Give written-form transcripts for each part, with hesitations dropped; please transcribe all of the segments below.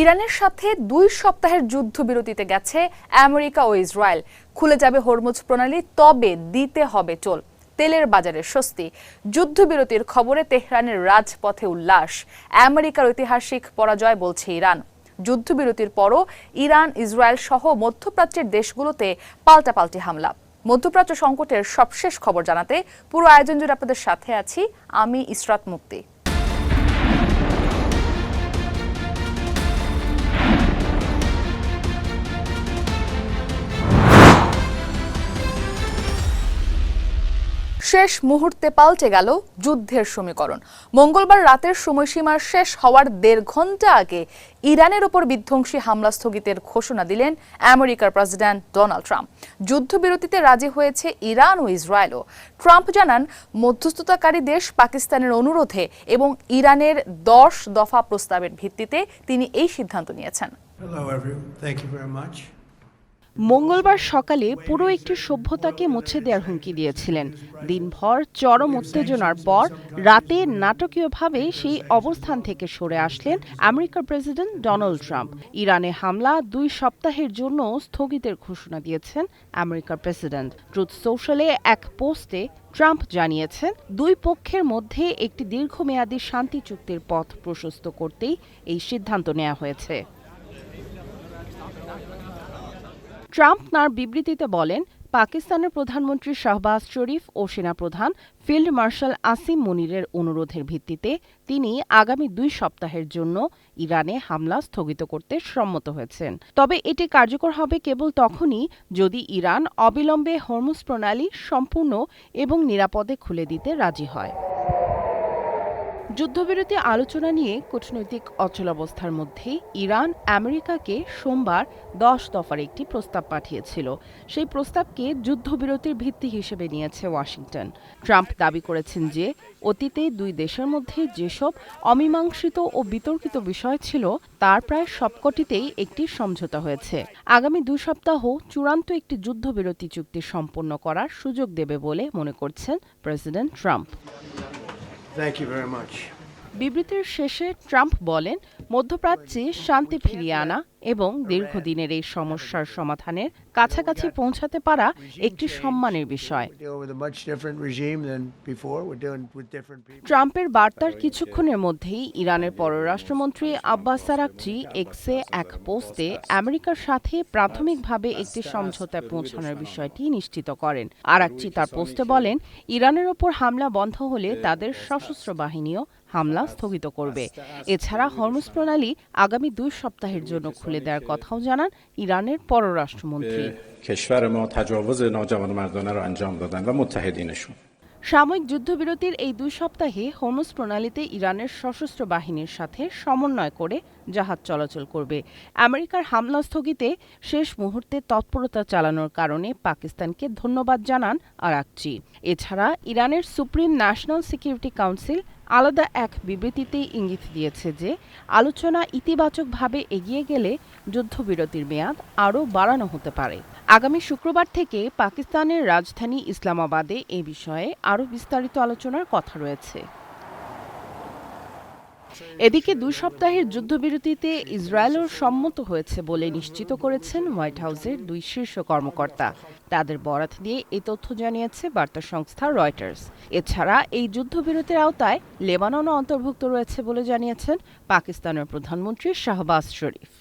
ইরানের সাথে 2 সপ্তাহের যুদ্ধবিরতিতে গেছে আমেরিকা ও ইসরায়েল। খুলে যাবে হরমুজ প্রণালী, তবে দিতে হবে টোল। তেলের বাজারে স্বস্তি। যুদ্ধবিরতির খবরে তেহরানের রাজপথে উল্লাস। আমেরিকার ঐতিহাসিক পরাজয় বলছে ইরান। যুদ্ধবিরতির পরও ইরান, ইসরায়েল সহ মধ্যপ্রাচ্যের দেশগুলোতে পাল্টাপাল্টি হামলা। মধ্যপ্রাচ্য সংকটের সবশেষ খবর জানাতে পুরো আয়োজন জুড়ে আপনাদের সাথে আছি আমি ইসরাত মুক্তি। শেষ মুহূর্তে পাল্টে গেল যুদ্ধের সমীকরণ। মঙ্গলবার রাতের সময়সীমার শেষ হওয়ার 1.5 ঘন্টা আগে ইরানের ওপর বিধ্বংসী হামলা স্থগিতের ঘোষণা দিলেন আমেরিকার প্রেসিডেন্ট ডোনাল্ড ট্রাম্প। যুদ্ধবিরতিতে রাজি হয়েছে ইরান ও ইসরায়েলও। ট্রাম্প জানান, মধ্যস্থতাকারী দেশ পাকিস্তানের অনুরোধে এবং ইরানের 10 দফা প্রস্তাবের ভিত্তিতে তিনি এই সিদ্ধান্ত নিয়েছেন। মঙ্গলবার সকালে পুরো একটি সভ্যতাকে মুছে দেওয়ার হুমকি দিয়েছিলেন। দিনভর চরম উত্তেজনার পর রাতে নাটকীয়ভাবে সেই অবস্থান থেকে সরে আসলেন আমেরিকার প্রেসিডেন্ট ডোনাল্ড ট্রাম্প। ইরানে হামলা 2 সপ্তাহের জন্য স্থগিতের ঘোষণা দিয়েছেন আমেরিকার প্রেসিডেন্ট। ট্রুথ সোশ্যালে এক পোস্টে ট্রাম্প জানিয়েছেন, 2 পক্ষের মধ্যে একটি দীর্ঘমেয়াদী শান্তি চুক্তির পথ প্রশস্ত করতেই এই সিদ্ধান্ত নেওয়া হয়েছে। ট্রাম্প তাঁর বিবৃতিতে বলেন, পাকিস্তানের প্রধানমন্ত্রী শাহবাজ শরীফ ও সেনাপ্রধান ফিল্ড মার্শাল আসিম মুনিরের অনুরোধের ভিত্তিতে তিনি আগামী 2 সপ্তাহের জন্য ইরানে হামলা স্থগিত করতে সম্মত হয়েছেন। তবে এটি কার্যকর হবে কেবল তখনই যদি ইরান অবিলম্বে হরমুজ প্রণালী সম্পূর্ণ এবং নিরাপদে খুলে দিতে রাজি হয়। যুদ্ধবিরতি আলোচনা নিয়ে কূটনৈতিক অচলাবস্থার মধ্যেই ইরান আমেরিকাকে সোমবার 10 দফার একটি প্রস্তাব পাঠিয়েছিল। সেই প্রস্তাবকে যুদ্ধবিরতির ভিত্তি হিসেবে নিয়েছে ওয়াশিংটন। ট্রাম্প দাবি করেছেন যে অতীতে 2 দেশের মধ্যে যেসব অমীমাংসিত ও বিতর্কিত বিষয় ছিল তার প্রায় সবকটিতেই একটি সমঝোতা হয়েছে। আগামী 2 সপ্তাহ চূড়ান্ত একটি যুদ্ধবিরতি চুক্তি সম্পন্ন করার সুযোগ দেবে বলে মনে করছেন প্রেসিডেন্ট ট্রাম্প। বিবৃতির শেষে ট্রাম্প বলেন, মধ্যপ্রাচ্যে শান্তি ফিরিয়ে আনা এবং দীর্ঘদিনের এই সমস্যার সমাধানের কাছাকাছি পৌঁছাতে পারা একটি সম্মানের বিষয়। ট্রাম্পের বার্তার কিছুক্ষণের মধ্যেই ইরানের পররাষ্ট্রমন্ত্রী আব্বাস আরাগচি এক্সে এক পোস্টে আমেরিকার সাথে প্রাথমিকভাবে একটি সমঝোতায় পৌঁছানোর বিষয়টি নিশ্চিত করেন। আরাগচি তার পোস্টে বলেন, ইরানের ওপর হামলা বন্ধ হলে তাদের সশস্ত্র বাহিনীও হামলা স্থগিত করবে। এছাড়া হরমুজ প্রণালী আগামী 2 সপ্তাহের জন্য খুলে দেওয়ার কথাও জানান ইরানের পররাষ্ট্রমন্ত্রী। সাময়িক যুদ্ধবিরতির এই 2 সপ্তাহে হরমুজ প্রণালীতে ইরানের সশস্ত্র বাহিনীর সাথে সমন্বয় করে জাহাজ চলাচল করবে। আমেরিকার হামলা স্থগিতে শেষ মুহূর্তে তৎপরতা চালানোর কারণে পাকিস্তানকে ধন্যবাদ জানান আরাগচি। এছাড়া ইরানের সুপ্রিম ন্যাশনাল সিকিউরিটি কাউন্সিল আলাদা এক বিবৃতিতে ইঙ্গিত দিয়েছে যে আলোচনা ইতিবাচকভাবে এগিয়ে গেলে যুদ্ধবিরতির মেয়াদ আরও বাড়ানো হতে পারে। আগামী শুক্রবার থেকে পাকিস্তানের রাজধানী ইসলামাবাদে এ বিষয়ে আরও বিস্তারিত আলোচনার কথা রয়েছে। এদিকে 2 সপ্তাহের যুদ্ধবিরতিতে ইসরায়েলও সম্মত হয়েছে বলে নিশ্চিত করেছেন হোয়াইট হাউসের 2 শীর্ষ কর্মকর্তা। তাদের বরাত দিয়ে এই তথ্য জানিয়েছে বার্তা সংস্থা রয়টার্স। এছাড়া এই যুদ্ধবিরতির আওতায় লেবাননও অন্তর্ভুক্ত রয়েছে বলে জানিয়েছেন পাকিস্তানের প্রধানমন্ত্রী শাহবাজ শরীফ।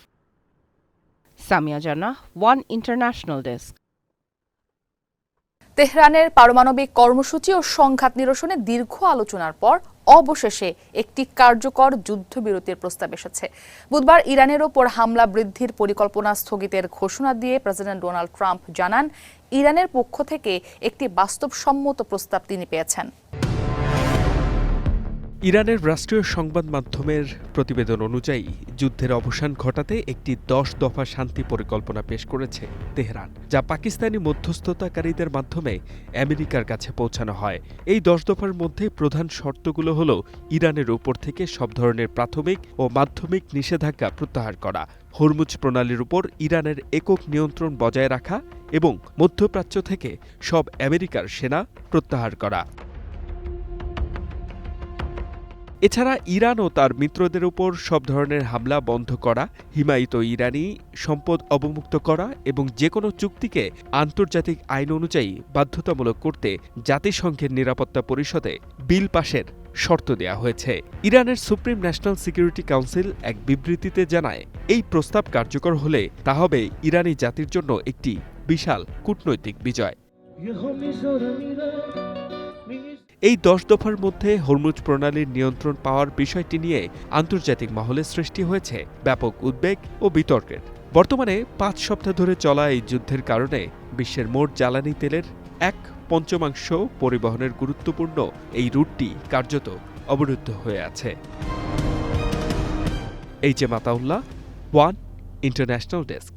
সামিয়া জান্নাহ, ওয়ান ইন্টারন্যাশনাল ডেস্ক। তেহরানের পারমাণবিক কর্মসূচি ও সংঘাত নিরসনে দীর্ঘ আলোচনার পর অবশেষে একটি কার্যকর যুদ্ধবিরতির প্রস্তাব এসেছে। বুধবার ইরানের ওপর হামলা বৃদ্ধির পরিকল্পনা স্থগিতের ঘোষণা দিয়ে প্রেসিডেন্ট ডোনাল্ড ট্রাম্প জানান, ইরানের পক্ষ থেকে একটি বাস্তবসম্মত প্রস্তাব তিনি পেয়েছেন। ইরানের রাষ্ট্রীয় সংবাদ মাধ্যমের প্রতিবেদন অনুযায়ী যুদ্ধের অবসান ঘটাতে একটি 10 দফা শান্তি পরিকল্পনা পেশ করেছে তেহরান, যা পাকিস্তানি মধ্যস্থতাকারীদের মাধ্যমে আমেরিকার কাছে পৌঁছানো হয়। এই 10 দফার মধ্যে প্রধান শর্তগুলো হল ইরানের উপর থেকে সব ধরনের প্রাথমিক ও মাধ্যমিক নিষেধাজ্ঞা প্রত্যাহার করা, হরমুজ প্রণালীর উপর ইরানের একক নিয়ন্ত্রণ বজায় রাখা এবং মধ্যপ্রাচ্য থেকে সব আমেরিকার সেনা প্রত্যাহার করা। এছাড়া ইরান ও তার মিত্রদের উপর সব ধরনের হামলা বন্ধ করা, হিমায়িত ইরানি সম্পদ অবমুক্ত করা এবং যে কোনো চুক্তিকে আন্তর্জাতিক আইন অনুযায়ী বাধ্যতামূলক করতে জাতিসংঘের নিরাপত্তা পরিষদে বিল পাশের শর্ত দেয়া হয়েছে। ইরানের সুপ্রিম ন্যাশনাল সিকিউরিটি কাউন্সিল এক বিবৃতিতে জানায়, এই প্রস্তাব কার্যকর হলে তা হবে ইরানি জাতির জন্য একটি বিশাল কূটনৈতিক বিজয়। এই 10 দফার মধ্যে হরমুজ প্রণালীর নিয়ন্ত্রণ পাওয়ার বিষয়টি নিয়ে আন্তর্জাতিক মহলে সৃষ্টি হয়েছে ব্যাপক উদ্বেগ ও বিতর্কের। বর্তমানে 5 সপ্তাহ ধরে চলা এই যুদ্ধের কারণে বিশ্বের মোট জ্বালানি তেলের 1/5 পরিবহনের গুরুত্বপূর্ণ এই রুটটি কার্যত অবরুদ্ধ হয়ে আছে। H M Ataullah, one international desk.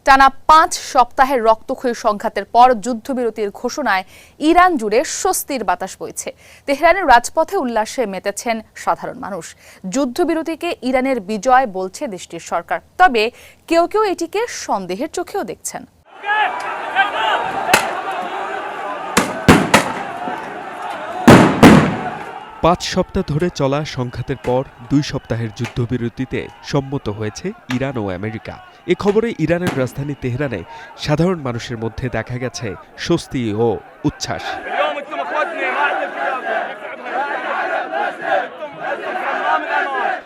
টানা 5 সপ্তাহের রক্তক্ষয়ী সংঘাতের পর যুদ্ধবিরতির ঘোষণায় ইরান জুড়ে স্বস্তির বাতাস বইছে। তেহরানের রাজপথে উল্লাসে মেতেছেন সাধারণ মানুষ। যুদ্ধবিরতিকে ইরানের বিজয় বলছে দেশটির সরকার, তবে কেউ কেউ এটিকে সন্দেহের চোখেও দেখছেন। পাঁচ সপ্তাহ ধরে চলা সংঘাতের পর 2 সপ্তাহের যুদ্ধবিরতিতে সম্মত হয়েছে ইরান ও আমেরিকা। এ খবরে ইরানের রাজধানী তেহরানে সাধারণ মানুষের মধ্যে দেখা গেছে স্বস্তি ও উচ্ছ্বাস।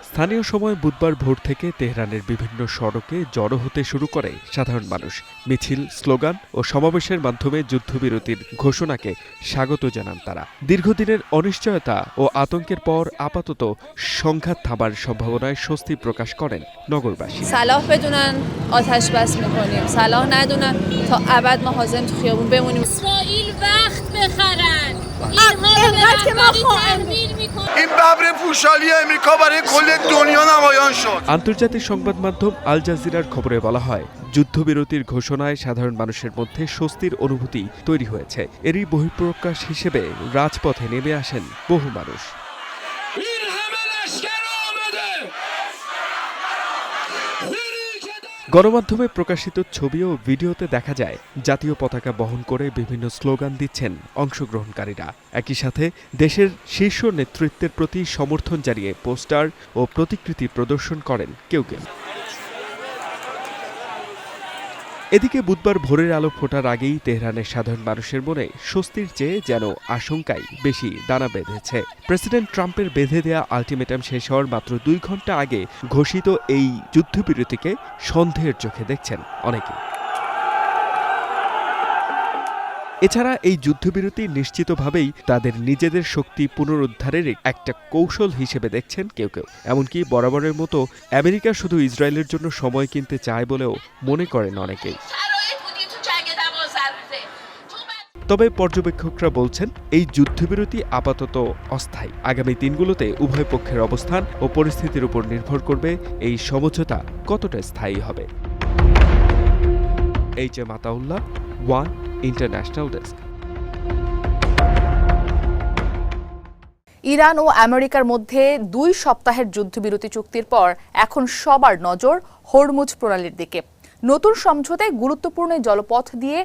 স্থানীয় সময় বুধবার ভোর থেকে তেহরানের বিভিন্ন সড়কে জড়ো হতে শুরু করে সাধারণ মানুষ। মিছিল, স্লোগান ও সমাবেশের মাধ্যমে যুদ্ধবিরতির ঘোষণাকে স্বাগত জানান তারা। দীর্ঘদিনের অনিশ্চয়তা ও আতঙ্কের পর আপাতত সংঘাত থামার সম্ভাবনায় স্বস্তি প্রকাশ করেন নগরবাসী। সালাহ বেদুনান আতাশ বাস মিকোনিম, সালাহ নাদুনান তা আবাদ মা হাজিম তো খিয়াবুন বেমুনিম। ইসরাইল ওয়াক্ত বেখারান, اینقدر که ما خواهیم این ببر پوشالی امریکا برای کل دنیا نمایان شد। আন্তর্জাতিক সংবাদ মাধ্যম আল জাজিরার খবরে বলা হয়, যুদ্ধবিরতির ঘোষণায় সাধারণ মানুষের মধ্যে স্বস্তির অনুভূতি তৈরি হয়েছে। এরই বহিঃপ্রকাশ হিসেবে রাজপথে নেমে আসেন বহু মানুষ। গণমাধ্যমে প্রকাশিত ছবি ও ভিডিওতে দেখা যায় জাতীয় পতাকা বহন করে বিভিন্ন স্লোগান দিচ্ছেন অংশগ্রহণকারীরা। একই সাথে দেশের শীর্ষ নেতৃত্বের প্রতি সমর্থন জানিয়ে পোস্টার ও প্রতিকৃতি প্রদর্শন করেন কেউ কেউ। এদিকে বুধবার ভোরের আলো ফোটার আগেই তেহরানের সাধারণ মানুষের মনে স্বস্তির চেয়ে যেন আশঙ্কাই বেশি দানা বেঁধেছে। প্রেসিডেন্ট ট্রাম্পের বেঁধে দেয়া আলটিমেটাম শেষ হওয়ার মাত্র 2 ঘণ্টা আগে ঘোষিত এই যুদ্ধবিরতিকে সন্দেহের চোখে দেখছেন অনেকে। এছাড়া এই যুদ্ধবিরতি নিশ্চিতভাবেই তাদের নিজেদের শক্তি পুনরুদ্ধারের একটা কৌশল হিসেবে দেখছেন কেউ কেউ। এমনকি বরাবরের মতো আমেরিকা শুধু ইসরায়েলের জন্য সময় কিনতে চায় বলেও মনে করেন অনেকেই। তবে পর্যবেক্ষকরা বলছেন, এই যুদ্ধবিরতি আপাতত অস্থায়ী। আগামী দিনগুলোতে উভয় পক্ষের অবস্থান ও পরিস্থিতির উপর নির্ভর করবে এই সমঝোতা কতটা স্থায়ী হবে। H M Ataullah, one international desk. Iran ও আমেরিকার মধ্যে 2 সপ্তাহের যুদ্ধবিরতি চুক্তির পর এখন সবার নজর হরমুজ প্রণালীর দিকে। নতুন সমঝোতায় গুরুত্বপূর্ণ জলপথ দিয়ে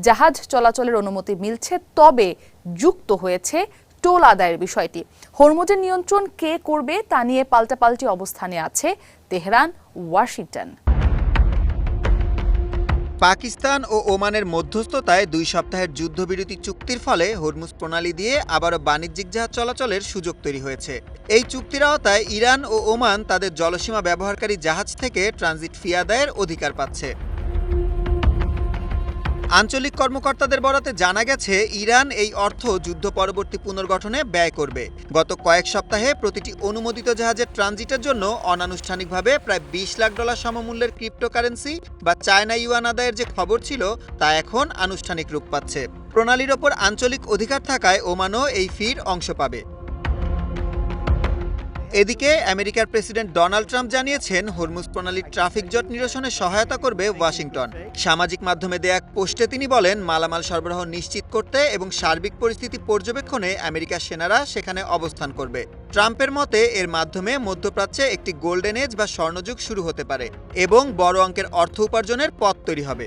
জাহাজ চলাচলের অনুমতি মিলছে, তবে যুক্ত হয়েছে টোল আদায়ের বিষয়টি। হরমুজের নিয়ন্ত্রণ কে করবে তা নিয়ে পাল্টাপাল্টি অবস্থানে আছে তেহরান, ওয়াশিংটন। পাকিস্তান ও ওমানের মধ্যস্থতায় 2 সপ্তাহের যুদ্ধবিরতি চুক্তির ফলে হরমুজ প্রণালী দিয়ে আবারও বাণিজ্যিক জাহাজ চলাচলের সুযোগ তৈরি হয়েছে। এই চুক্তির আওতায় ইরান ও ওমান তাদের জলসীমা ব্যবহারকারী জাহাজ থেকে ট্রানজিট ফি আদায়ের অধিকার পাচ্ছে। আঞ্চলিক কর্মকর্তাদের বরাতে জানা গেছে, ইরান এই অর্থ যুদ্ধ পরবর্তী পুনর্গঠনে ব্যয় করবে। গত কয়েক সপ্তাহে প্রতিটি অনুমোদিত জাহাজের ট্রানজিটের জন্য অনানুষ্ঠানিকভাবে প্রায় $20 লাখ সমমূল্যের ক্রিপ্টোকারেন্সি বা চায়না ইউয়ান আদায়ের যে খবর ছিল, তা এখন আনুষ্ঠানিক রূপ পাচ্ছে। প্রণালীর ওপর আঞ্চলিক অধিকার থাকায় ওমানও এই ফির অংশ পাবে। এদিকে আমেরিকার প্রেসিডেন্ট ডোনাল্ড ট্রাম্প জানিয়েছেন, হরমুজ প্রণালীর ট্রাফিক জট নিরসনে সহায়তা করবে ওয়াশিংটন। সামাজিক মাধ্যমে দেয়া এক পোস্টে তিনি বলেন, মালামাল সরবরাহ নিশ্চিত করতে এবং সার্বিক পরিস্থিতি পর্যবেক্ষণে আমেরিকার সেনারা সেখানে অবস্থান করবে। ট্রাম্পের মতে এর মাধ্যমে মধ্যপ্রাচ্যে একটি গোল্ডেন এজ বা স্বর্ণযুগ শুরু হতে পারে এবং বড় অঙ্কের অর্থ উপার্জনের পথ তৈরি হবে।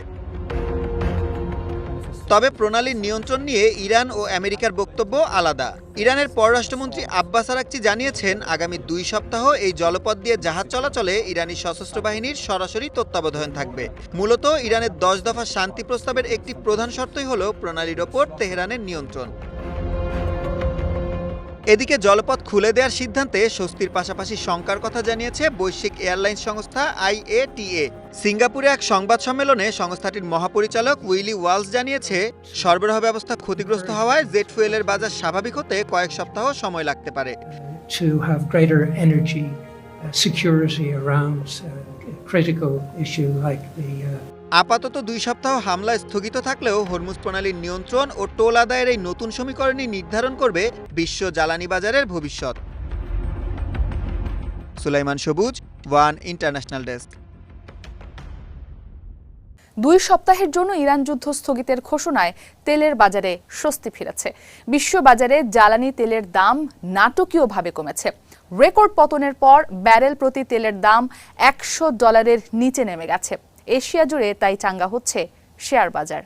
তবে প্রণালীর নিয়ন্ত্রণ নিয়ে ইরান ও আমেরিকার বক্তব্য আলাদা। ইরানের পররাষ্ট্রমন্ত্রী আব্বাস আরাকচি জানিয়েছেন, আগামী 2 সপ্তাহ এই জলপথ দিয়ে জাহাজ চলাচলে ইরানি সশস্ত্র বাহিনীর সরাসরি তত্ত্বাবধান থাকবে। মূলত ইরানের 10 দফা শান্তি প্রস্তাবের একটি প্রধান শর্তই হল প্রণালীর ওপর তেহরানের নিয়ন্ত্রণ। এদিকে জলপথ খুলে দেওয়ার সিদ্ধান্তে স্বস্তির পাশাপাশি শঙ্কার কথা জানিয়েছে বৈশ্বিক এয়ারলাইন্স সংস্থা IATA। সিঙ্গাপুরে এক সংবাদ সম্মেলনে সংস্থাটির মহাপরিচালক উইলি ওয়ালস জানিয়েছে, সরবরাহ ব্যবস্থা ক্ষতিগ্রস্ত হওয়ায় জেট ফুয়েলের বাজার স্বাভাবিক হতে কয়েক সপ্তাহ সময় লাগতে পারে। To have greater energy security around a critical issue like the আপাতত 2 সপ্তাহ হামলা স্থগিত থাকলেও হরমুজ প্রণালীর নিয়ন্ত্রণ ও টোল আদায়ের এই নতুন সমীকরণই নির্ধারণ করবে বিশ্ব জ্বালানি বাজারের ভবিষ্যৎ। সুলাইমান সবুজ, ওয়ান ইন্টারন্যাশনাল ডেস্ক। 2 সপ্তাহের জন্য ইরান যুদ্ধ স্থগিতের ঘোষণায় তেলের বাজারে স্বস্তি ফিরেছে। বিশ্ব বাজারে জ্বালানি তেলের দাম নাটকীয়ভাবে কমেছে। রেকর্ড পতনের পর ব্যারেল প্রতি তেলের দাম $100 নিচে নেমে গেছে। এশিয়া জুড়ে তাই চাঙ্গা হচ্ছে শেয়ার বাজার।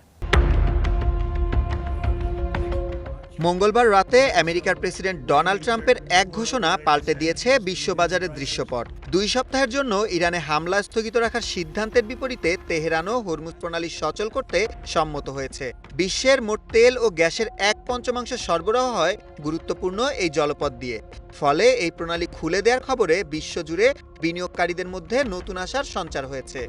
মঙ্গলবার রাতে আমেরিকার প্রেসিডেন্ট ডোনাল্ড ট্রাম্পের এক ঘোষণা পাল্টে দিয়েছে বিশ্ববাজারের দৃশ্যপট। 2 সপ্তাহের জন্য ইরানে হামলা স্থগিত রাখার সিদ্ধান্তের বিপরীতে তেহরানও হরমুজ প্রণালী সচল করতে সম্মত হয়েছে। বিশ্বের মোট তেল ও গ্যাসের 1/5 সরবরাহ হয় গুরুত্বপূর্ণ এই জলপথ দিয়ে। ফলে এই প্রণালী খুলে দেওয়ার খবরে বিশ্বজুড়ে বিনিয়োগকারীদের মধ্যে নতুন আশার সঞ্চার হয়েছে।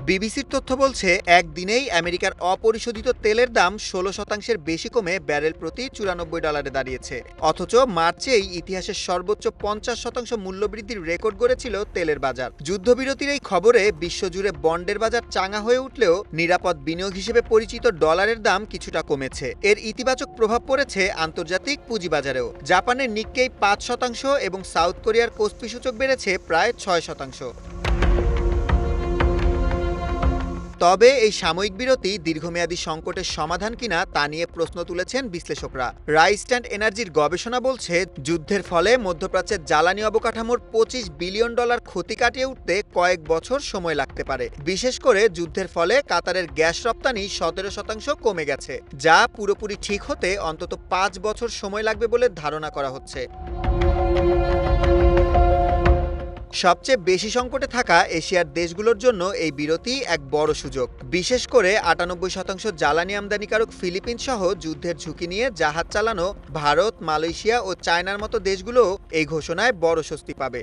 বিবিসির তথ্য বলছে, একদিনেই আমেরিকার অপরিশোধিত তেলের দাম 16% বেশি কমে ব্যারেল প্রতি $94 দাঁড়িয়েছে। অথচ মার্চেই ইতিহাসের সর্বোচ্চ 50% মূল্যবৃদ্ধির রেকর্ড গড়েছিল তেলের বাজার। যুদ্ধবিরতির এই খবরে বিশ্বজুড়ে বন্ডের বাজার চাঙা হয়ে উঠলেও নিরাপদ বিনিয়োগ হিসেবে পরিচিত ডলারের দাম কিছুটা কমেছে। এর ইতিবাচক প্রভাব পড়েছে আন্তর্জাতিক পুঁজিবাজারেও। জাপানের নিক্কেই 5% এবং সাউথ কোরিয়ার কোসপি সূচক বেড়েছে প্রায় 6%। তবে এই সাময়িক বিরতি দীর্ঘমেয়াদী সংকটের সমাধান কিনা তা নিয়ে প্রশ্ন তুলেছেন বিশ্লেষকরা। রাইস অ্যান্ড এনার্জির গবেষণা বলছে, যুদ্ধের ফলে মধ্যপ্রাচ্যের জ্বালানি অবকাঠামোর $25 বিলিয়ন ক্ষতি কাটিয়ে উঠতে কয়েক বছর সময় লাগতে পারে। বিশেষ করে যুদ্ধের ফলে কাতারের গ্যাস রপ্তানি 17% কমে গেছে, যা পুরোপুরি ঠিক হতে অন্তত 5 বছর সময় লাগবে বলে ধারণা করা হচ্ছে। সবচেয়ে বেশি সংকটে থাকা এশিয়ার দেশগুলোর জন্য এই বিরতি এক বড় সুযোগ। বিশেষ করে 98% জ্বালানি আমদানিকারক ফিলিপিন সহ যুদ্ধের ঝুঁকি নিয়ে জাহাজ চালানো ভারত, মালয়েশিয়া ও চায়নার মতো দেশগুলোও এই ঘোষণায় বড় স্বস্তি পাবে।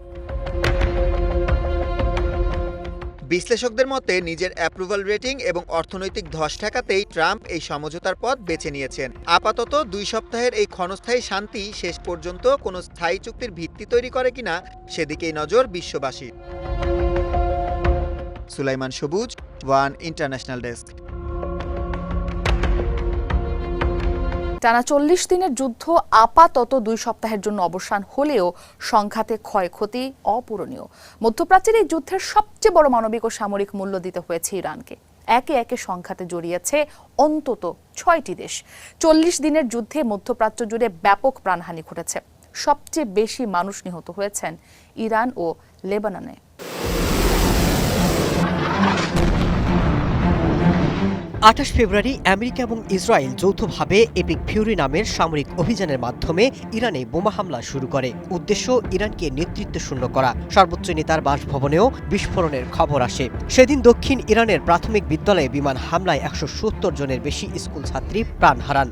বিশ্লেষকদের মতে, নিজের অ্যাপ্রুভাল রেটিং এবং অর্থনৈতিক ধস ঠেকাতেই ট্রাম্প এই সমঝোতার পথ বেছে নিয়েছেন। আপাতত 2 সপ্তাহের এই ক্ষণস্থায়ী শান্তি শেষ পর্যন্ত কোনো স্থায়ী চুক্তির ভিত্তি তৈরি করে কিনা সেদিকেই নজর বিশ্ববাসীর। সুলাইমান সবুজ, ওয়ান ইন্টারন্যাশনাল ডেস্ক। টানা 40 দিনের যুদ্ধ আপাতত 2 সপ্তাহের জন্য অবসান হলেও সংঘাতে ক্ষয়ক্ষতি অপূরণীয়। মধ্যপ্রাচ্যের এই যুদ্ধের সবচেয়ে বড় মানবিক ও সামরিক মূল্য দিতে হয়েছে ইরানকে। একে একে সংঘাতে জড়িয়েছে অন্তত 6টি দেশ। 40 দিনের যুদ্ধে মধ্যপ্রাচ্য জুড়ে ব্যাপক প্রাণহানি ঘটেছে। সবচেয়ে বেশি মানুষ নিহত হয়েছেন ইরান ও লেবাননে। 28 ফেব্রুয়ারি আমেরিকা এবং ইসরায়েল যৌথভাবে এপিক ফিউরি নামের সামরিক অভিযানের মাধ্যমে ইরানে বোমা হামলা শুরু করে। উদ্দেশ্য ইরানকে নেতৃত্বশূন্য করা। সর্বোচ্চ নেতার বাসভবনেও বিস্ফোরণের খবর আসে। সেদিন দক্ষিণ ইরানের প্রাথমিক বিদ্যালয়ে বিমান হামলায় 170 জনের বেশি স্কুল ছাত্রী প্রাণ হারান।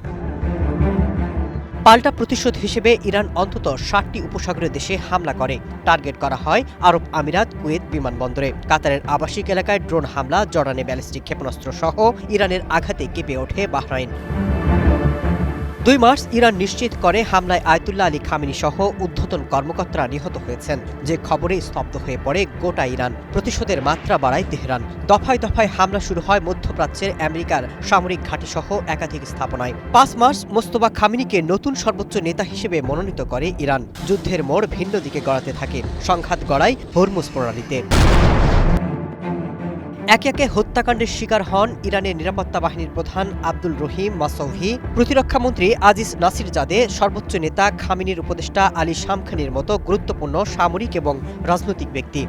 পাল্টা প্রতিশোধ হিসেবে ইরান অন্তত 60টি উপসাগরীয় দেশে হামলা করে। টার্গেট করা হয় আরব আমিরাত, কুয়েত বিমানবন্দরে। কাতারের আবাসিক এলাকায় ড্রোন হামলা, জর্ডানে ব্যালিস্টিক ক্ষেপণাস্ত্র সহ ইরানের আঘাতে কেঁপে ওঠে বাহরাইন। 2 মার্চ ইরান নিশ্চিত করে হামলায় আয়াতুল্লাহ আলী খামেনি সহ ঊর্ধ্বতন কর্মকর্তারা নিহত হয়েছেন, যে খবরে স্তব্ধ হয়ে পড়ে গোটা ইরান। প্রতিশোধের মাত্রা বাড়ায় তেহরান। দফায় দফায় হামলা শুরু হয় মধ্যপ্রাচ্যের আমেরিকার সামরিক ঘাঁটি সহ একাধিক স্থাপনায়। 5 মার্চ মোস্তফা খামেনিকে নতুন সর্বোচ্চ নেতা হিসেবে মনোনীত করে ইরান। যুদ্ধের মোড় ভিন্ন দিকে গড়াতে থাকে। সংঘাত গড়ায় হরমুজ প্রণালীতে। একে একে হত্যাকাণ্ডের শিকার হন ইরানের নিরাপত্তা বাহিনীর প্রধান আব্দুল রহিম মাসৌহি, প্রতিরক্ষামন্ত্রী আজিজ নাসিরজাদে, সর্বোচ্চ নেতা খামেনির উপদেষ্টা আলী শামখানির মতো গুরুত্বপূর্ণ সামরিক এবং রাজনৈতিক ব্যক্তি।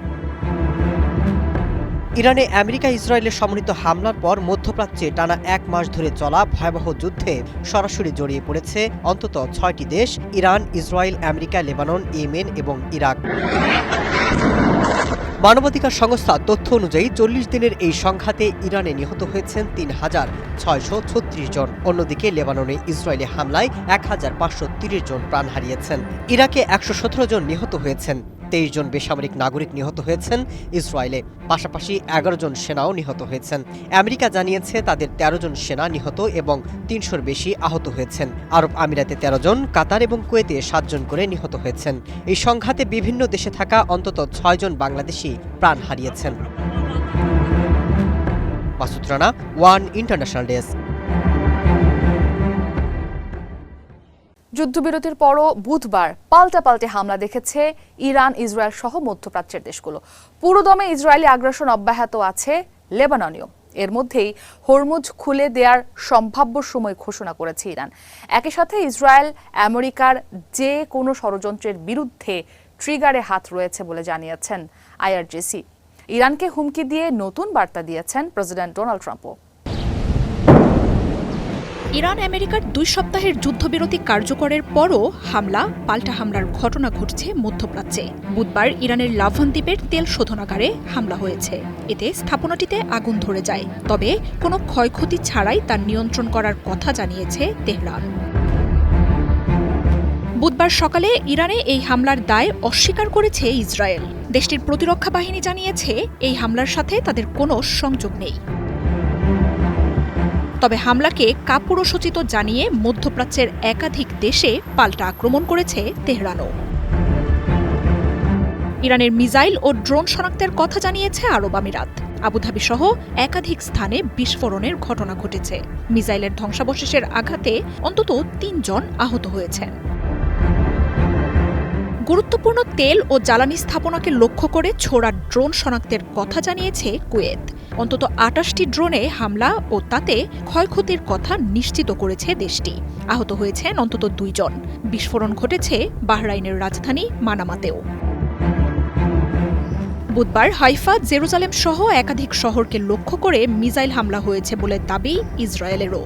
ইরানে আমেরিকা ইসরায়েলের সমন্বিত হামলার পর মধ্যপ্রাচ্যে টানা 1 মাস ধরে চলা ভয়াবহ যুদ্ধে সরাসরি জড়িয়ে পড়েছে অন্তত 6টি দেশ: Iran, Israel, America, Lebanon, Yemen এবং ইরাক। মানবাধিকার সংস্থা তথ্য অনুযায়ী 40 দিনের এই সংঘাতে ইরানে নিহত হয়েছেন ৩,৬৩৬ জন। অন্যদিকে লেবাননে ইসরায়েলি হামলায় ১,৫৩০ জন প্রাণ হারিয়েছেন। ইরাকে ১১৭ জন নিহত হয়েছেন। 23 জন বেসামরিক নাগরিক নিহত হয়েছেন ইসরায়েলে। পাশাপাশি 11 জন সেনাও নিহত হয়েছেন। আমেরিকা জানিয়েছে তাদের 13 জন সেনা নিহত এবং ৩০০-র বেশি আহত হয়েছেন। আরব আমিরাতে 13 জন, কাতার এবং কুয়েতে 7 জন করে নিহত হয়েছেন। এই সংঘাতে বিভিন্ন দেশে থাকা অন্তত 6 জন বাংলাদেশি প্রাণ হারিয়েছেন। Masud Rana, one international desk. যুদ্ধবিরতির পরও বুধবার পাল্টাপাল্টে হামলা দেখেছে ইরান, ইসরায়েল সহ মধ্যপ্রাচ্যের দেশগুলো। পুরোদমে ইসরায়েলি আগ্রাসন অব্যাহত আছে লেবাননেও। এর মধ্যেই হরমুজ খুলে দেওয়ার সম্ভাব্য সময় ঘোষণা করেছে ইরান। একই সাথে ইসরায়েল আমেরিকার যে কোনো ষড়যন্ত্রের বিরুদ্ধে ট্রিগারে হাত রয়েছে বলে জানিয়েছেন আইআরজিসি। ইরানকে হুমকি দিয়ে নতুন বার্তা দিয়েছেন প্রেসিডেন্ট ডোনাল্ড ট্রাম্পও। ইরান আমেরিকার 2 সপ্তাহের যুদ্ধবিরতি কার্যকরের পরও পাল্টা হামলার ঘটনা ঘটছে মধ্যপ্রাচ্যে। বুধবার ইরানের লাভান দ্বীপের তেল শোধনাগারে হামলা হয়েছে। এতে স্থাপনাটিতে আগুন ধরে যায়, তবে কোনো ক্ষয়ক্ষতি ছাড়াই তার নিয়ন্ত্রণ করার কথা জানিয়েছে তেহরান। বুধবার সকালে ইরানে এই হামলার দায় অস্বীকার করেছে ইসরায়েল। দেশটির প্রতিরক্ষা বাহিনী জানিয়েছে এই হামলার সাথে তাদের কোনো সংযোগ নেই। তবে হামলাকে কাপুরুষোচিত জানিয়ে মধ্যপ্রাচ্যের একাধিক দেশে পাল্টা আক্রমণ করেছে তেহরানও। ইরানের মিসাইল ও ড্রোন শনাক্তের কথা জানিয়েছে আরব আমিরাত। আবুধাবি সহ একাধিক স্থানে বিস্ফোরণের ঘটনা ঘটেছে। মিসাইলের ধ্বংসাবশেষের আঘাতে অন্তত 3 জন আহত হয়েছেন। গুরুত্বপূর্ণ তেল ও জ্বালানি স্থাপনাকে লক্ষ্য করে ছোড়া ড্রোন শনাক্তের কথা জানিয়েছে কুয়েত। অন্তত 28টি ড্রোনে হামলা ও তাতে ক্ষয়ক্ষতির কথা নিশ্চিত করেছে দেশটি। আহত হয়েছেন অন্তত 2 জন। বিস্ফোরণ ঘটেছে বাহরাইনের রাজধানী মানামাতেও। বুধবার হাইফা, জেরুজালেম সহ একাধিক শহরকে লক্ষ্য করে মিসাইল হামলা হয়েছে বলে দাবি ইসরায়েলেরও।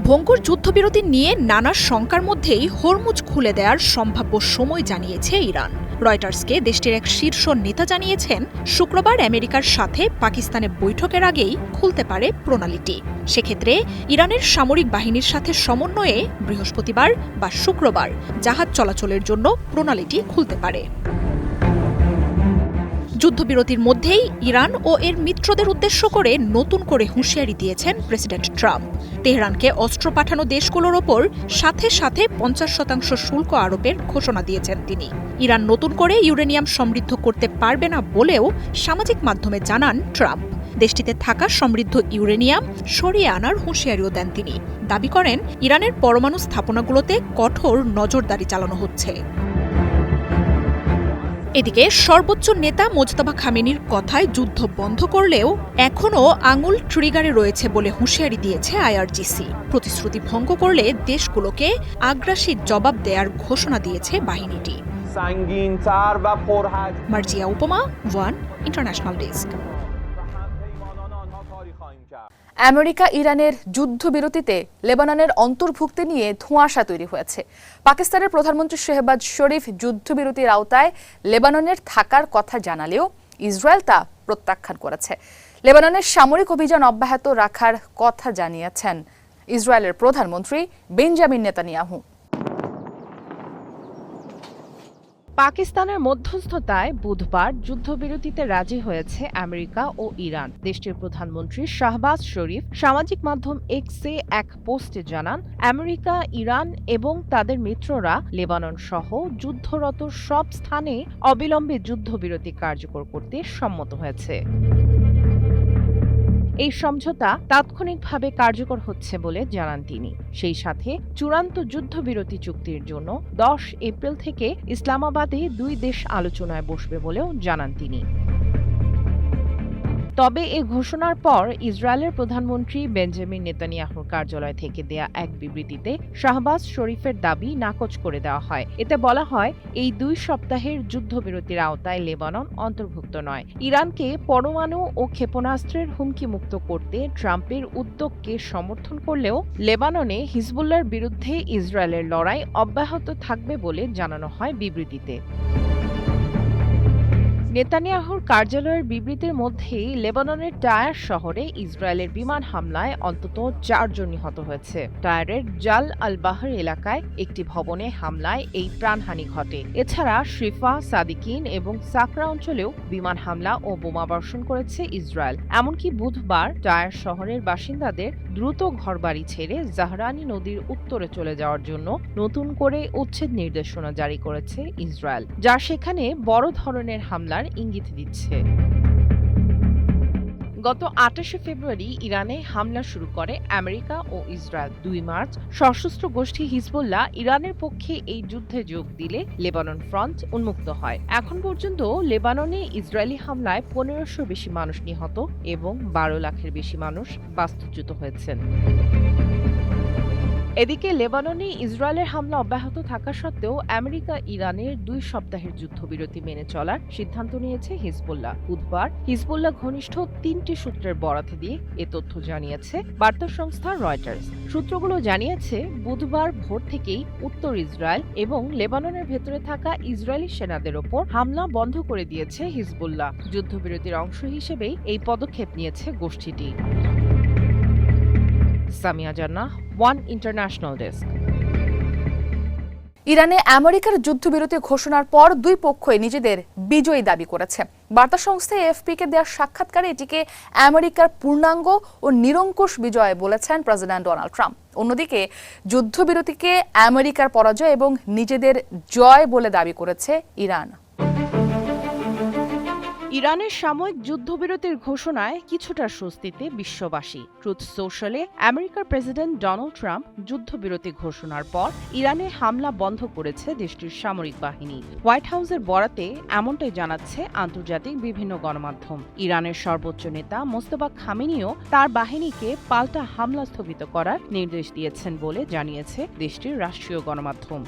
ভঙ্গুর যুদ্ধবিরতি নিয়ে নানা শঙ্কার মধ্যেই হরমুজ খুলে দেওয়ার সম্ভাব্য সময় জানিয়েছে ইরান। রয়টার্সকে দেশটির এক শীর্ষ নেতা জানিয়েছেন, শুক্রবার আমেরিকার সাথে পাকিস্তানে বৈঠকের আগেই খুলতে পারে প্রণালীটি। সেক্ষেত্রে ইরানের সামরিক বাহিনীর সাথে সমন্বয়ে বৃহস্পতিবার বা শুক্রবার জাহাজ চলাচলের জন্য প্রণালীটি খুলতে পারে। যুদ্ধবিরতির মধ্যেই ইরান ও এর মিত্রদের উদ্দেশ্য করে নতুন করে হুঁশিয়ারি দিয়েছেন প্রেসিডেন্ট ট্রাম্প। তেহরানকে অস্ত্র পাঠানো দেশগুলোর ওপর সাথে সাথে 50% শুল্ক আরোপের ঘোষণা দিয়েছেন তিনি। ইরান নতুন করে ইউরেনিয়াম সমৃদ্ধ করতে পারবে না বলেও সামাজিক মাধ্যমে জানান ট্রাম্প। দেশটিতে থাকা সমৃদ্ধ ইউরেনিয়াম সরিয়ে আনার হুঁশিয়ারিও দেন তিনি। দাবি করেন, ইরানের পরমাণু স্থাপনাগুলোতে কঠোর নজরদারি চালানো হচ্ছে। এদিকে সর্বোচ্চ নেতা মোজতাবা খামেনির কথায় যুদ্ধ বন্ধ করলেও এখনও আঙুল ট্রিগারে রয়েছে বলে হুঁশিয়ারি দিয়েছে আইআরজিসি। প্রতিশ্রুতি ভঙ্গ করলে দেশগুলোকে আগ্রাসী জবাব দেওয়ার ঘোষণা দিয়েছে বাহিনীটি। মার্জিয়া উপমা, ওয়ান ইন্টারন্যাশনাল ডেস্ক। আমেরিকা ইরানের যুদ্ধবিরতিতে লেবাননের অন্তর্ভুক্তি নিয়ে ধোঁয়াশা তৈরি হয়েছে। পাকিস্তানের প্রধানমন্ত্রী শেহবাজ শরীফ যুদ্ধবিরতির আওতায় লেবাননের থাকার কথা জানালেও ইসরায়েল তা প্রত্যাখ্যান করেছে। লেবাননের সামরিক অভিযান অব্যাহত রাখার কথা জানিয়েছেন ইসরায়েলের প্রধানমন্ত্রী বেঞ্জামিন নেতানিয়াহু। পাকিস্তানের মধ্যস্থতায় বুধবার যুদ্ধবিরতিতে রাজি হয়েছে আমেরিকা ও ইরান। দেশটির প্রধানমন্ত্রী শাহবাজ শরীফ সামাজিক মাধ্যম এক্সে এক পোস্টে জানান, আমেরিকা, ইরান এবং তাদের মিত্ররা লেবানন সহ যুদ্ধরত সব স্থানে অবিলম্বে যুদ্ধবিরতি কার্যকর করতে সম্মত হয়েছে। এই সমঝোতা তাৎক্ষণিকভাবে কার্যকর হচ্ছে বলে জানান তিনি। সেই সাথে চূড়ান্ত যুদ্ধবিরতি চুক্তির জন্য 10 এপ্রিল থেকে ইসলামাবাদে 2 দেশ আলোচনায় বসবে বলেও জানান তিনি। তবে এ ঘোষণার পর ইসরায়েলের প্রধানমন্ত্রী বেঞ্জামিন নেতানিয়াহুর কার্যালয় থেকে দেয়া এক বিবৃতিতে শাহবাজ শরীফের দাবি নাকচ করে দেওয়া হয়। এতে বলা হয়, এই 2 সপ্তাহের যুদ্ধবিরতির আওতায় লেবানন অন্তর্ভুক্ত নয়। ইরানকে পরমাণু ও ক্ষেপণাস্ত্রের হুমকি মুক্ত করতে ট্রাম্পের উদ্যোগকে সমর্থন করলেও লেবাননে হিজবুল্লাহর বিরুদ্ধে ইসরায়েলের লড়াই অব্যাহত থাকবে বলে জানানো হয় বিবৃতিতে। নেতানিয়াহুর কার্যালয়ের বিবৃতির মধ্যেই লেবাননের টায়ার শহরে ইসরায়েলের বিমান হামলায় অন্তত 4 জন নিহত হয়েছে। টায়ারের জাল আল বাহর এলাকায় একটি ভবনে হামলায় এই প্রাণহানি ঘটে। এছাড়া শ্রিফা, সাদিকিন এবং সাকরা অঞ্চলেও বিমান হামলা ও বোমাবর্ষণ করেছে ইসরায়েল। এমনকি বুধবার টায়ার শহরের বাসিন্দাদের দ্রুত ঘরবাড়ি ছেড়ে জাহরানি নদীর উত্তরে চলে যাওয়ার জন্য নতুন করে উচ্ছেদ নির্দেশনা জারি করেছে ইসরায়েল, যা সেখানে বড় ধরনের হামলার ইঙ্গিত দিচ্ছে। গত 28 ফেব্রুয়ারি ইরানে হামলা শুরু করে আমেরিকা ও ইসরায়েল। 2 মার্চ সশস্ত্র গোষ্ঠী হিজবুল্লাহ ইরানের পক্ষে এই যুদ্ধে যোগ দিলে লেবানন ফ্রন্ট উন্মুক্ত হয়। এখন পর্যন্ত লেবাননে ইসরায়েলি হামলায় 1500 বেশি মানুষ নিহত এবং 12 লাখের বেশি মানুষ বাস্তুচ্যুত হয়েছেন। এদিকে লেবাননে ইসরায়েলের হামলা অব্যাহত থাকা সত্ত্বেও আমেরিকা ইরানের 2 সপ্তাহের যুদ্ধবিরতি মেনে চলার সিদ্ধান্ত নিয়েছে হিজবুল্লাহ। বুধবার হিজবুল্লাহ ঘনিষ্ঠ 3টি সূত্রের বরাত দিয়ে এ তথ্য জানিয়েছে বার্তা সংস্থা রয়টার্স। সূত্রগুলো জানিয়েছে, বুধবার ভোর থেকেই উত্তর ইসরায়েল এবং লেবাননের ভেতরে থাকা ইসরায়েলি সেনাদের ওপর হামলা বন্ধ করে দিয়েছে হিজবুল্লাহ। যুদ্ধবিরতির অংশ হিসেবেই এই পদক্ষেপ নিয়েছে গোষ্ঠীটি। সামিয়া জান্নাহ, ওয়ান ইন্টারন্যাশনাল ডেস্ক। ইরানে আমেরিকার যুদ্ধবিরতি ঘোষণার পর 2 পক্ষই নিজেদের বিজয়ী দাবি করেছে। বার্তা সংস্থা এএফপিকে দেওয়া সাক্ষাৎকারে এটিকে আমেরিকার পূর্ণাঙ্গ ও নিরঙ্কুশ বিজয় বলেছেন প্রেসিডেন্ট ডোনাল্ড ট্রাম্প। অন্যদিকে যুদ্ধবিরতিকে আমেরিকার পরাজয় এবং নিজেদের জয় বলে দাবি করেছে ইরান। ইরানের সাময়িক যুদ্ধবিরতির ঘোষণায় কিছুটা স্বস্তিতে বিশ্ববাসী। ট্রুথ সোশ্যালে আমেরিকার প্রেসিডেন্ট ডোনাল্ড ট্রাম্প যুদ্ধবিরতি ঘোষণার পর ইরানে হামলা বন্ধ করেছে দেশটির সামরিক বাহিনী। হোয়াইট হাউসের বরাতে এমনটাই জানাচ্ছে আন্তর্জাতিক বিভিন্ন গণমাধ্যম। ইরানের সর্বোচ্চ নেতা মোস্তফা খামেনিও তার বাহিনীকে পাল্টা হামলা স্থগিত করার নির্দেশ দিয়েছেন বলে জানিয়েছে দেশটির রাষ্ট্রীয় গণমাধ্যম।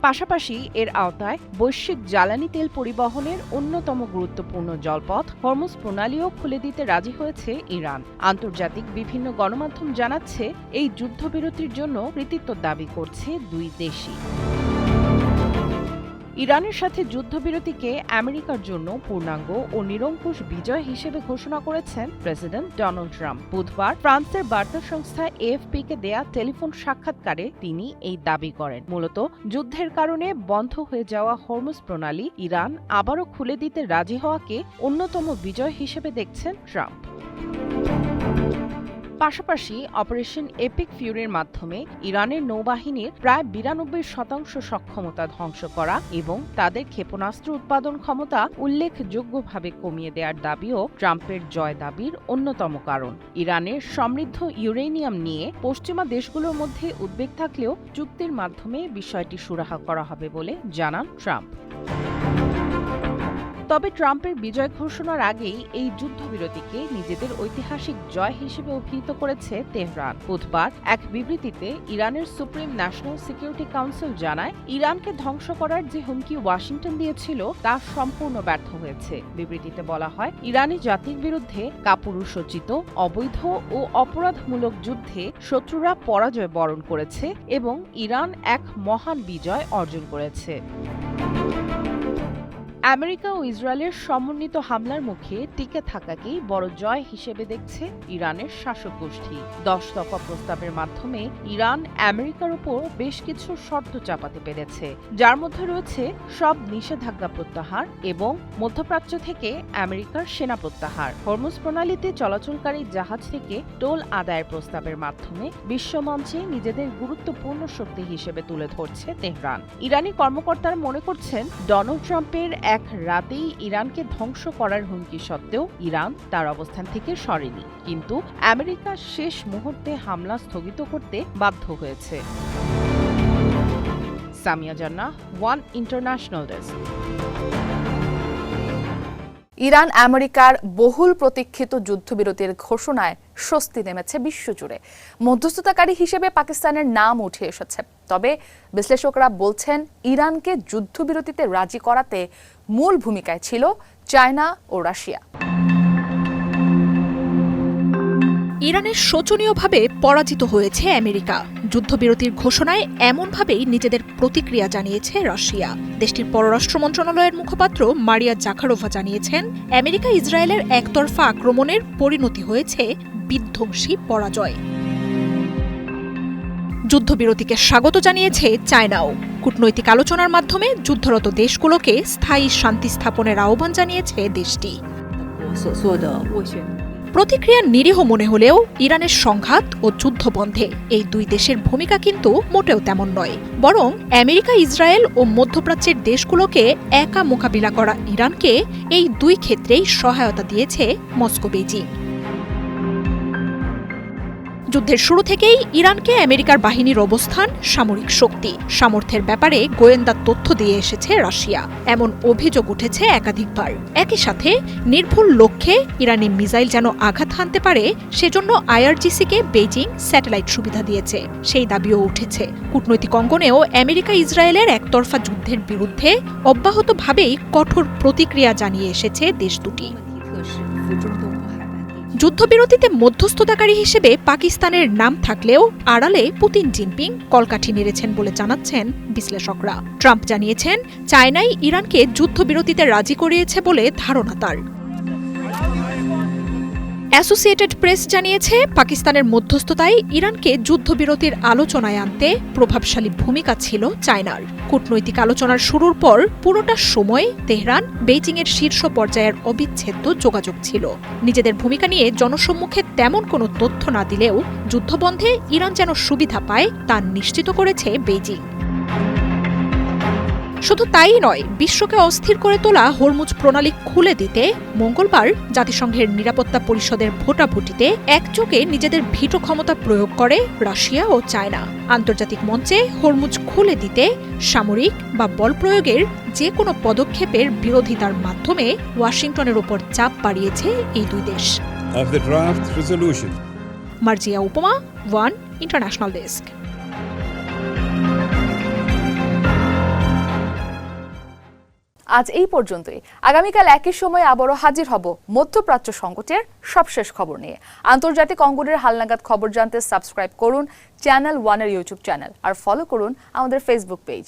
পাশাপাশি এর আওতায় বৈশ্বিক জ্বালানি তেল পরিবহনের অন্যতম গুরুত্বপূর্ণ জলপথ হরমুজ প্রণালীও খুলে দিতে রাজি হয়েছে ইরান। আন্তর্জাতিক বিভিন্ন গণমাধ্যম জানাচ্ছে, এই যুদ্ধবিরতির জন্য কৃতিত্ব দাবি করছে 2 দেশই। ইরানের সাথে যুদ্ধবিরতিকে আমেরিকার জন্য পূর্ণাঙ্গ ও নিরঙ্কুশ বিজয় হিসেবে ঘোষণা করেছেন প্রেসিডেন্ট ডোনাল্ড ট্রাম্প। বুধবার ফ্রান্সের বার্তা সংস্থা এএফপিকে দেয়া টেলিফোন সাক্ষাৎকারে তিনি এই দাবি করেন। মূলত যুদ্ধের কারণে বন্ধ হয়ে যাওয়া হরমুজ প্রণালী ইরান আবারও খুলে দিতে রাজি হওয়াকে অন্যতম বিজয় হিসেবে দেখছেন ট্রাম্প। পাশাপাশি অপারেশন এপিক ফিউরির মাধ্যমে ইরানের নৌবাহিনীর প্রায় 92% সক্ষমতা ধ্বংস করা এবং তাদের ক্ষেপণাস্ত্র উৎপাদন ক্ষমতা উল্লেখযোগ্যভাবে কমিয়ে দেওয়ার দাবিও ট্রাম্পের জয় দাবির অন্যতম কারণ। ইরানের সমৃদ্ধ ইউরেনিয়াম নিয়ে পশ্চিমা দেশগুলোর মধ্যে উদ্বেগ থাকলেও চুক্তির মাধ্যমে বিষয়টি সুরাহা করা হবে বলে জানান ট্রাম্প। তবে ট্রাম্পের বিজয় ঘোষণার আগেই এই যুদ্ধবিরতিকে নিজেদের ঐতিহাসিক জয় হিসেবে অভিহিত করেছে তেহরান। বুধবার এক বিবৃতিতে ইরানের সুপ্রিম ন্যাশনাল সিকিউরিটি কাউন্সিল জানায়, ইরানকে ধ্বংস করার যে হুমকি ওয়াশিংটন দিয়েছিল তা সম্পূর্ণ ব্যর্থ হয়েছে। বিবৃতিতে বলা হয়, ইরানি জাতির বিরুদ্ধে কাপুরুষোচিত, অবৈধ ও অপরাধমূলক যুদ্ধে শত্রুরা পরাজয় বরণ করেছে এবং ইরান এক মহান বিজয় অর্জন করেছে। আমেরিকা ও ইসরায়েলের সমন্বিত হামলার মুখে টিকে থাকাকেই বড় জয় হিসেবে দেখছে ইরানের শাসক গোষ্ঠী। 10 দফা প্রস্তাবের মাধ্যমে ইরান আমেরিকার উপর বেশ কিছু শর্ত চাপাতে পেরেছে, যার মধ্যে রয়েছে সব নিষেধাজ্ঞা প্রত্যাহার এবং মধ্যপ্রাচ্য থেকে আমেরিকার সেনা প্রত্যাহার। হরমুজ প্রণালীতে চলাচলকারী জাহাজ থেকে টোল আদায়ের প্রস্তাবের মাধ্যমে বিশ্বমঞ্চে নিজেদের গুরুত্বপূর্ণ শক্তি হিসেবে তুলে ধরছে তেহরান। ইরানি কর্মকর্তারা মনে করছেন, ডোনাল্ড ট্রাম্পের এক রাতেই ইরানকে ধ্বংস করার হুমকি সত্ত্বেও ইরান তার অবস্থান থেকে সরেনি, কিন্তু আমেরিকা শেষ মুহূর্তে হামলা স্থগিত করতে বাধ্য হয়েছে। সামিয়া জান্নাহ, ওয়ান ইন্টারন্যাশনাল ডেস্ক। ইরান আমেরিকার বহুল প্রতীক্ষিত যুদ্ধবিরতির ঘোষণায় স্বস্তি নেমেছে বিশ্বজুড়ে। মধ্যস্থতাকারী হিসেবে পাকিস্তানের নাম উঠে এসেছে। তবে বিশ্লেষকরা বলছেন ইরানকে যুদ্ধবিরতিতে রাজি করাতে মূল ভূমিকায় ছিল চায়না ও রাশিয়া। ইরানের শোচনীয়ভাবে পরাজিত হয়েছে আমেরিকা। যুদ্ধবিরতির ঘোষণায় এমনভাবেই নিজেদের প্রতিক্রিয়া জানিয়েছে রাশিয়া। দেশটির পররাষ্ট্র মন্ত্রণালয়ের মুখপাত্র মারিয়া জাখারোভা জানিয়েছেন, আমেরিকা ইসরায়েলের একতরফা আক্রমণের পরিণতি হয়েছে বিধ্বংসী পরাজয়। যুদ্ধবিরতিকে স্বাগত জানিয়েছে চায়নাও। কূটনৈতিক আলোচনার মাধ্যমে যুদ্ধরত দেশগুলোকে স্থায়ী শান্তি স্থাপনের আহ্বান জানিয়েছে দেশটি। প্রতিক্রিয়া নিরীহ মনে হলেও ইরানের সংঘাত ও যুদ্ধ বন্ধে এই দুই দেশের ভূমিকা কিন্তু মোটেও তেমন নয়। বরং আমেরিকা, ইসরায়েল ও মধ্যপ্রাচ্যের দেশগুলোকে একা মোকাবিলা করা ইরানকে এই দুই ক্ষেত্রেই সহায়তা দিয়েছে মস্কো, বেইজিং। যুদ্ধের শুরু থেকেই ইরানকে আমেরিকার বাহিনীর অবস্থান, সামরিক শক্তি, সামর্থ্যের ব্যাপারে গোয়েন্দা তথ্য দিয়ে এসেছে রাশিয়া। এমন অভিযোগ উঠেছে একাধিকবার। একই সাথে নির্ভুল লক্ষ্যে ইরানি মিসাইল যেন আঘাত হানতে পারে সেজন্য আইআরজিসিকে বেইজিং স্যাটেলাইট সুবিধা দিয়েছে, সেই দাবিও উঠেছে। কূটনৈতিক অঙ্গনেও আমেরিকা ইসরায়েলের একতরফা যুদ্ধের বিরুদ্ধে অব্যাহতভাবেই কঠোর প্রতিক্রিয়া জানিয়ে এসেছে দেশ দুটি। যুদ্ধবিরতিতে মধ্যস্থতাকারী হিসেবে পাকিস্তানের নাম থাকলেও আড়ালে পুতিন, জিনপিং কলকাঠি নেড়েছেন বলে জানাচ্ছেন বিশ্লেষকরা। ট্রাম্প জানিয়েছেন, চায়নাই ইরানকে যুদ্ধবিরতিতে রাজি করিয়েছে বলে ধারণা তার। অ্যাসোসিয়েটেড প্রেস জানিয়েছে, পাকিস্তানের মধ্যস্থতায় ইরানকে যুদ্ধবিরতির আলোচনায় আনতে প্রভাবশালী ভূমিকা ছিল চায়নার। কূটনৈতিক আলোচনার শুরুর পর পুরোটা সময় তেহরান, বেইজিংয়ের শীর্ষ পর্যায়ের অবিচ্ছেদ্য যোগাযোগ ছিল। নিজেদের ভূমিকা নিয়ে জনসম্মুখে তেমন কোনো তথ্য না দিলেও যুদ্ধবন্ধে ইরান যেন সুবিধা পায় তা নিশ্চিত করেছে বেইজিং। শুধু তাই নয়, বিশ্বকে অস্থির করে তোলা হরমুজ প্রণালী খুলে দিতে মঙ্গলবার জাতিসংঘের নিরাপত্তা পরিষদের ভোটাভুটিতে একযোগে নিজেদের ভিটো ক্ষমতা প্রয়োগ করে রাশিয়া ও চায়না। আন্তর্জাতিক মঞ্চে হরমুজ খুলে দিতে সামরিক বা বল প্রয়োগের যে কোনো পদক্ষেপের বিরোধিতার মাধ্যমে ওয়াশিংটনের উপর চাপ বাড়িয়েছে এই দুই দেশ। মার্জিয়া উপমা, ওয়ান ইন্টারন্যাশনাল ডেস্ক। আজ এই পর্যন্তই। আগামীকাল একই সময় আবারও হাজির হব মধ্যপ্রাচ্য সংকটের সবশেষ খবর নিয়ে। আন্তর্জাতিক অঙ্গনের হালনাগাদ খবর জানতে সাবস্ক্রাইব করুন চ্যানেল ওয়ানের ইউটিউব চ্যানেল আর ফলো করুন আমাদের ফেসবুক পেজ।